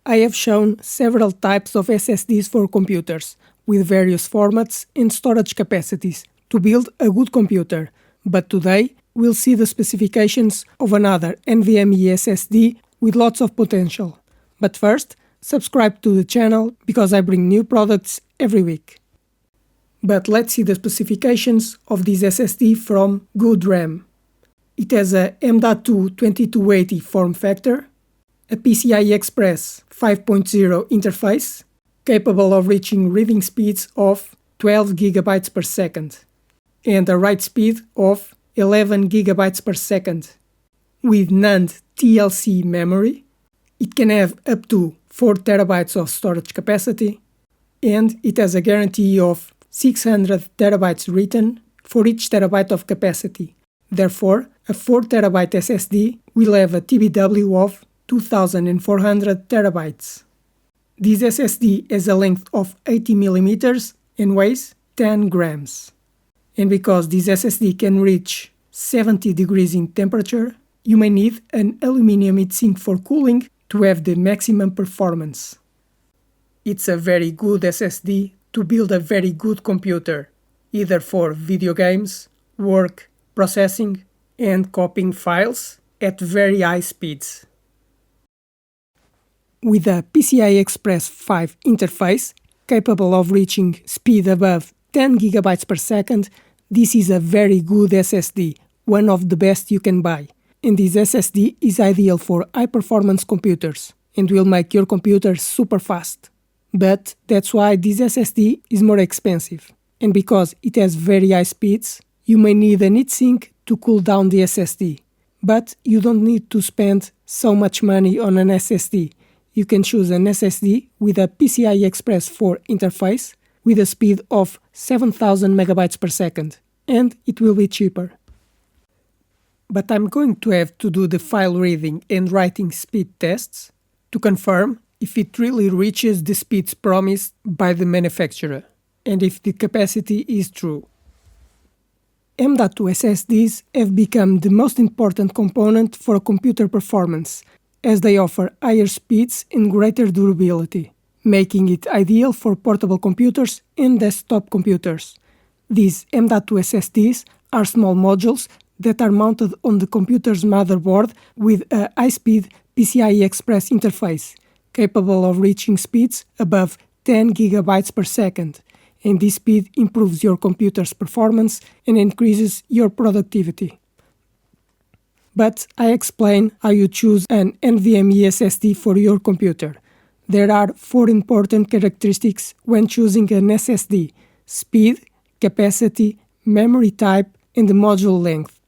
I have shown several types of SSDs for computers, with various formats and storage capacities, to build a good computer. But today, we'll see the specifications of another NVMe SSD with lots of potential. But first, subscribe to the channel because I bring new products every week. But let's see the specifications of this SSD from Goodram. It has a M.2 2280 form factor, a PCIe Express 5.0 interface, capable of reaching reading speeds of 12 GB per second, and a write speed of 11 GB per second. With NAND TLC memory, it can have up to 4 TB of storage capacity, and it has a guarantee of 600 TB written for each terabyte of capacity. Therefore, a 4 TB SSD will have a TBW of 2400 TB. This SSD has a length of 80 mm and weighs 10 grams. And because this SSD can reach 70 degrees in temperature, you may need an aluminum heatsink for cooling to have the maximum performance. It's a very good SSD to build a very good computer, either for video games, work, processing, and copying files at very high speeds. With a PCIe Express 5 interface, capable of reaching speed above 10 GB per second, this is a very good SSD, one of the best you can buy. And this SSD is ideal for high-performance computers, and will make your computer super fast. But that's why this SSD is more expensive. And because it has very high speeds, you may need a heatsink to cool down the SSD. But you don't need to spend so much money on an SSD. You can choose an SSD with a PCIe Express 4 interface with a speed of 7000 MB per second, and it will be cheaper. But I'm going to have to do the file reading and writing speed tests to confirm if it really reaches the speeds promised by the manufacturer, and if the capacity is true. M.2 SSDs have become the most important component for computer performance, as they offer higher speeds and greater durability, making it ideal for portable computers and desktop computers. These M.2 SSDs are small modules that are mounted on the computer's motherboard with a high-speed PCIe Express interface, capable of reaching speeds above 10 GB per second, and this speed improves your computer's performance and increases your productivity. But I explain how you choose an NVMe SSD for your computer. There are 4 important characteristics when choosing an SSD: speed, capacity, memory type, and the module length.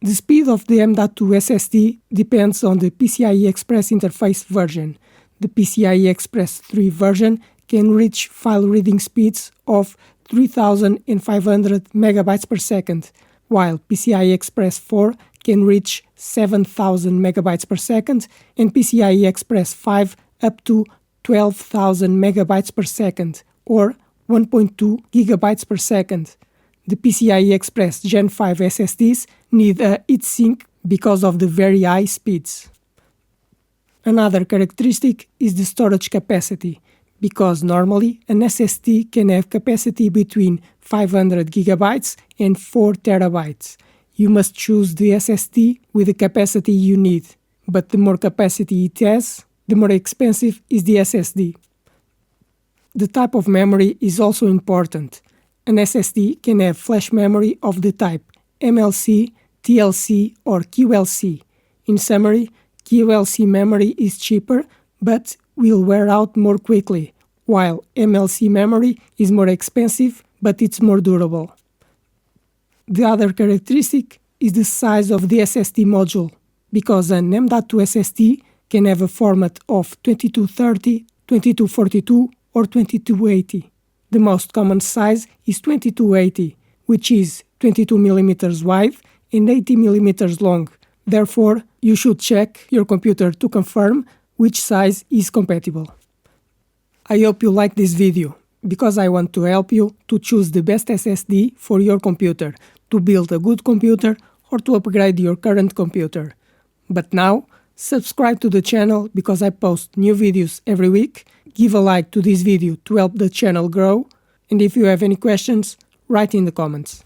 The speed of the M.2 SSD depends on the PCIe Express interface version. The PCIe Express 3 version can reach file reading speeds of 3500 MB per second, while PCIe Express 4 can reach 7000 MB per second and PCIe Express 5 up to 12,000 MB per second, or 1.2 GB per second. The PCIe Express Gen5 SSDs need a heatsink because of the very high speeds. Another characteristic is the storage capacity, because normally an SSD can have capacity between 500 GB and 4 TB. You must choose the SSD with the capacity you need, but the more capacity it has, the more expensive is the SSD. The type of memory is also important. An SSD can have flash memory of the type MLC, TLC, or QLC. In summary, QLC memory is cheaper but will wear out more quickly, while MLC memory is more expensive but it's more durable. The other characteristic is the size of the SSD module, because an M.2 SSD can have a format of 2230, 2242, or 2280. The most common size is 2280, which is 22 mm wide and 80 mm long. Therefore, you should check your computer to confirm which size is compatible. I hope you like this video, because I want to help you to choose the best SSD for your computer, to build a good computer or to upgrade your current computer. But now, Subscribe to the channel because I post new videos every week. Give a like to this video to help the channel grow. And if you have any questions, write in the comments.